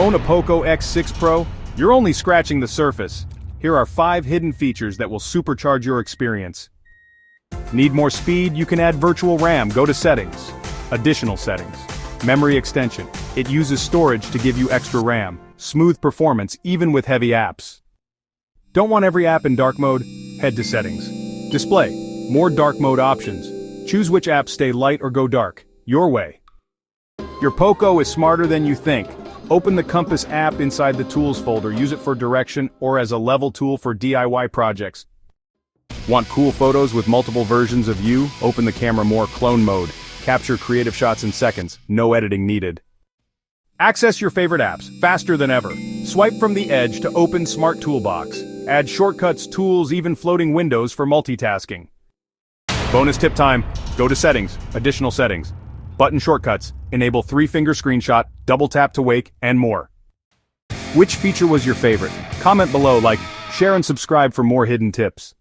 Own a POCO X6 Pro? You're only scratching the surface. Here are 5 hidden features that will supercharge your experience. Need more speed? You can add virtual RAM. Go to Settings. Additional settings. Memory extension. It uses storage to give you extra RAM. Smooth performance even with heavy apps. Don't want every app in dark mode? Head to Settings. Display. More dark mode options. Choose which apps stay light or go dark. Your way. Your POCO is smarter than you think. Open the Compass app inside the Tools folder. Use it for direction or as a level tool for DIY projects. Want cool photos with multiple versions of you? Open the Camera More clone mode. Capture creative shots in seconds. No editing needed. Access your favorite apps faster than ever. Swipe from the edge to open Smart Toolbox. Add shortcuts, tools, even floating windows for multitasking. Bonus tip time. Go to Settings. Additional settings. Button shortcuts. Enable 3-finger screenshot, double tap to wake, and more. Which feature was your favorite? Comment below, share and subscribe for more hidden tips.